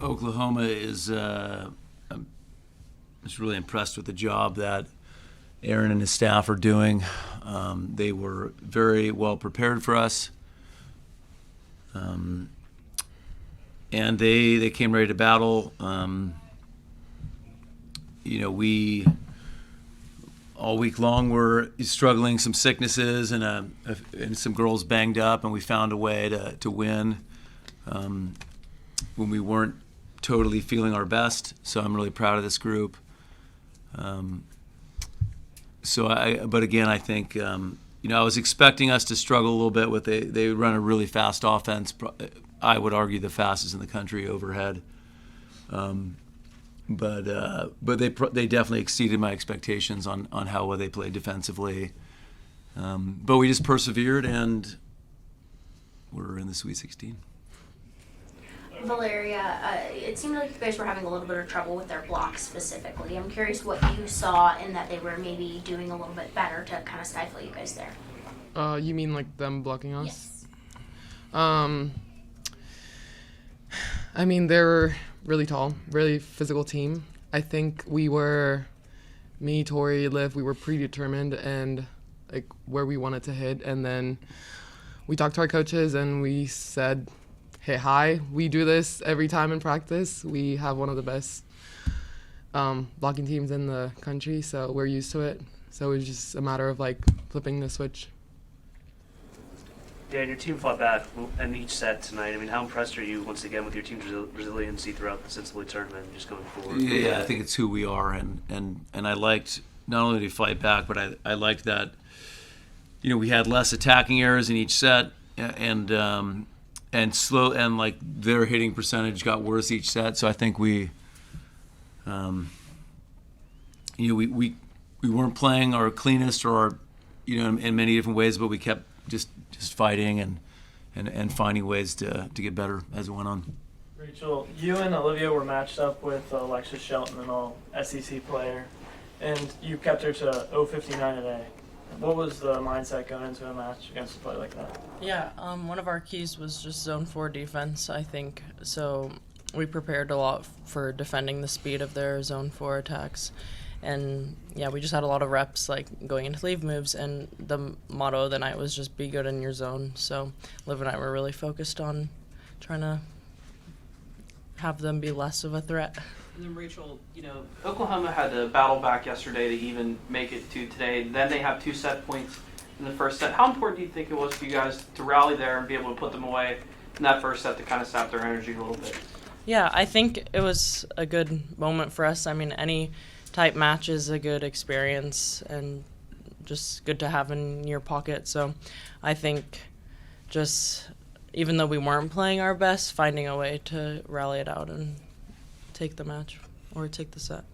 Oklahoma is I'm just really impressed with the job that Aaron and his staff are doing. They were very well prepared for us, and they came ready to battle. We all week long were struggling, some sicknesses and some girls banged up, and we found a way to win when we weren't totally feeling our best. So I'm really proud of this group. But again, I think I was expecting us to struggle a little bit with they run a really fast offense. I would argue the fastest in the country overhead. But they definitely exceeded my expectations on how well they played defensively. But we just persevered, and we're in the Sweet 16. Valeria, it seemed like you guys were having a little bit of trouble with their blocks specifically. I'm curious what you saw in that they were maybe doing a little bit better to kind of stifle you guys there. You mean like them blocking us? Yes. I mean, they're really tall, really physical team. I think me, Tori, Liv, we were predetermined and like where we wanted to hit, and then we talked to our coaches and we said, hit high. We do this every time in practice. We have one of the best blocking teams in the country, so we're used to it. So it was just a matter of like flipping the switch. Yeah, and your team fought back in each set tonight. I mean, how impressed are you once again with your team's resiliency throughout the NCAA tournament and just going forward? Yeah, I think it's who we are, and I liked not only to fight back, but I liked that we had less attacking errors in each set, and slow, and like their hitting percentage got worse each set. So I think we weren't playing our cleanest or in many different ways, but we kept just fighting and finding ways to get better as it went on. Rachel, you and Olivia were matched up with Alexis Shelton, an all-SEC player, and you kept her to 0.59 today. What was the mindset going into a match against a player like that? Yeah, one of our keys was just zone 4 defense, I think. So we prepared a lot for defending the speed of their zone 4 attacks. And yeah, we just had a lot of reps like going into leave moves, and the motto of the night was just be good in your zone. So Liv and I were really focused on trying to have them be less of a threat. And then Rachel, Oklahoma had to battle back yesterday to even make it to today. Then they have 2 set points in the first set. How important do you think it was for you guys to rally there and be able to put them away in that first set to kind of sap their energy a little bit? Yeah, I think it was a good moment for us. I mean, any type match is a good experience and just good to have in your pocket. So I think just even though we weren't playing our best, finding a way to rally it out and take the match or take the set.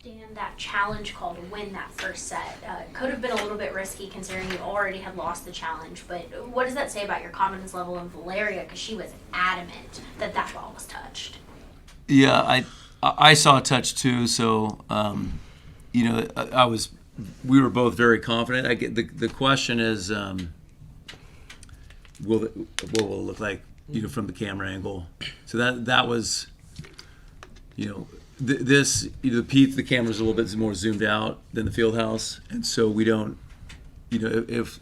Dan, that challenge call to win that first set could have been a little bit risky considering you already had lost the challenge, but what does that say about your confidence level in Valeria, because she was adamant that ball was touched? Yeah, I saw a touch too, so we were both very confident. I get the question is, what will it look like, from the camera angle? So that was, the camera's a little bit more zoomed out than the field house, and so we don't, if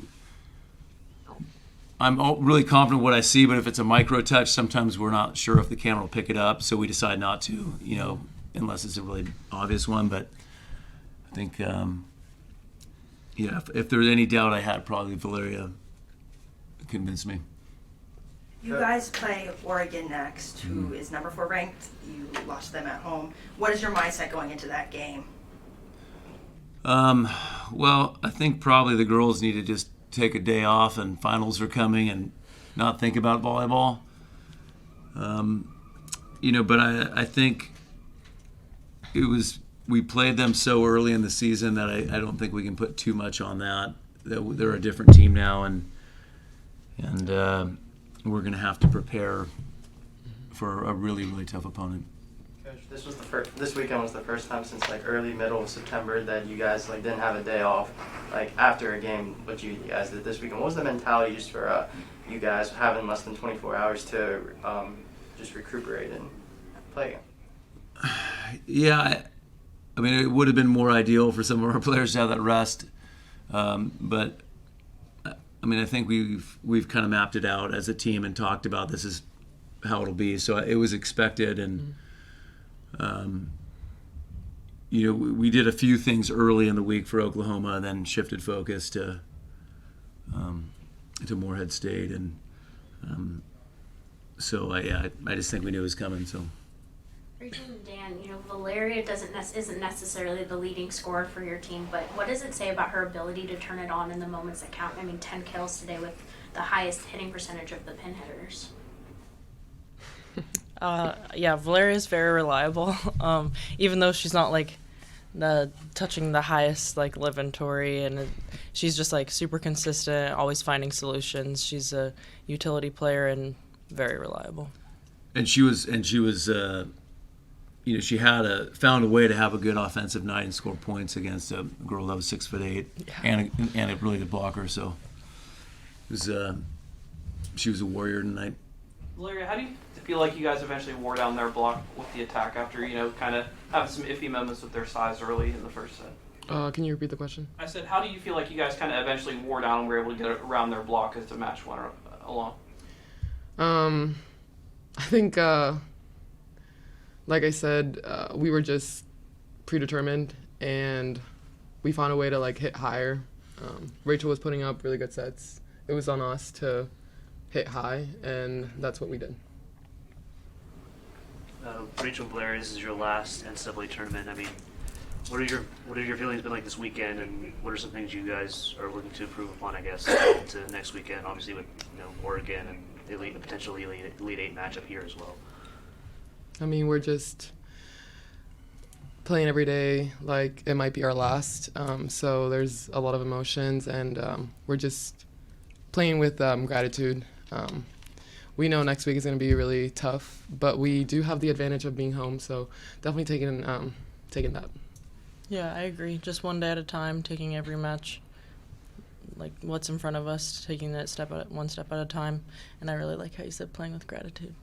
I'm really confident what I see, but if it's a micro touch, sometimes we're not sure if the camera will pick it up, so we decide not to, unless it's a really obvious one. But I think, if there's any doubt I had, probably Valeria convinced me. You guys play Oregon next, who is number 4 ranked. You lost them at home. What is your mindset going into that game? Well, I think probably the girls need to just take a day off, and finals are coming, and not think about volleyball. But I think we played them so early in the season that I don't think we can put too much on that. They're a different team now, and we're going to have to prepare for a really, really tough opponent. Coach, this weekend was the first time since early middle of September that you guys didn't have a day off after a game. What you guys did this weekend? What was the mentality just for you guys having less than 24 hours to just recuperate in? play again? Yeah, I mean, it would have been more ideal for some of our players to have that rest, but I mean, I think we've kind of mapped it out as a team and talked about this is how it'll be. So it was expected, and you know, we did a few things early in the week for Oklahoma, and then shifted focus to Morehead State, and so I just think we knew it was coming. So. Rachel and Dan, you know, Valeria isn't necessarily the leading scorer for your team, but what does it say about her ability to turn it on in the moments that count? I mean, 10 kills today with the highest hitting percentage of the pin hitters. Yeah, Valeria is very reliable. Even though she's not like touching the highest like live inventory, and she's just like super consistent, always finding solutions. She's a utility player and very reliable. And she was. You know, she found a way to have a good offensive night and score points against a girl that was 6'8" and a really good blocker. So it was, she was a warrior tonight. Valeria, how do you feel like you guys eventually wore down their block with the attack after, you know, kind of having some iffy moments with their size early in the first set? Can you repeat the question? I said, how do you feel like you guys kind of eventually wore down and were able to get around their block as the match went along? I think, like I said, we were just predetermined, and we found a way to like hit higher. Rachel was putting up really good sets. It was on us to hit high, and that's what we did. Rachel and Valeria, this is your last NCAA tournament. I mean, what are your feelings been like this weekend, and what are some things you guys are looking to improve upon, I guess, to next weekend? Obviously, with Oregon and the potential Elite Eight matchup here as well. I mean, we're just playing every day like it might be our last. So there's a lot of emotions, and we're just playing with gratitude. We know next week is going to be really tough, but we do have the advantage of being home, so definitely taking that. Yeah, I agree. Just one day at a time, taking every match, like what's in front of us, taking that one step at a time. And I really like how you said playing with gratitude.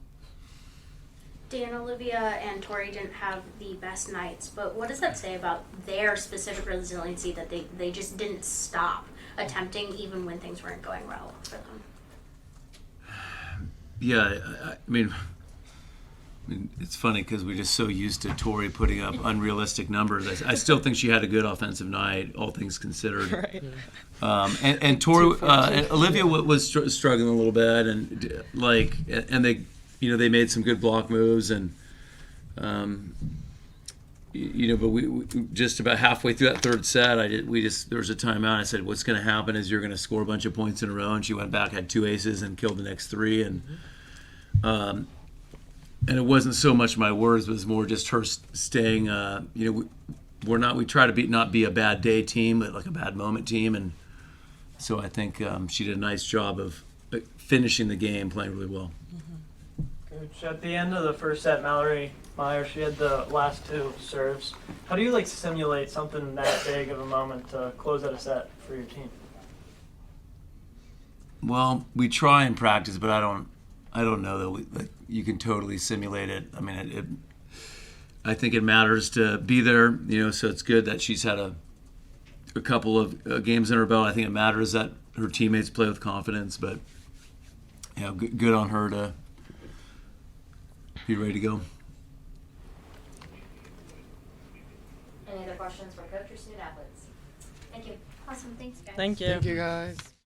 Dan, Olivia, and Tori didn't have the best nights, but what does that say about their specific resiliency that they just didn't stop attempting even when things weren't going well for them? Yeah, I mean, it's funny because we're just so used to Tori putting up unrealistic numbers. I still think she had a good offensive night, all things considered. Right. And Tori, and Olivia was struggling a little bit, and they, you know, they made some good block moves, and you know, but we just about halfway through that third set, there was a timeout. I said, "What's going to happen is you're going to score a bunch of points in a row," and she went back, had 2 aces, and killed the next 3, and it wasn't so much my words, it was more just her staying. You know, we try to not be a bad day team, but like a bad moment team, and so I think she did a nice job of finishing the game, playing really well. Coach, at the end of the first set, Mallory Meyer, she had the last 2 serves. How do you like simulate something that big of a moment to close out a set for your team? Well, we try and practice, but I don't know that you can totally simulate it. I mean, I think it matters to be there, you know. So it's good that she's had a couple of games in her belt. I think it matters that her teammates play with confidence, but you know, good on her to be ready to go. Any other questions for Coach or student athletes? Thank you. Awesome, thanks guys. Thank you. Thank you, guys.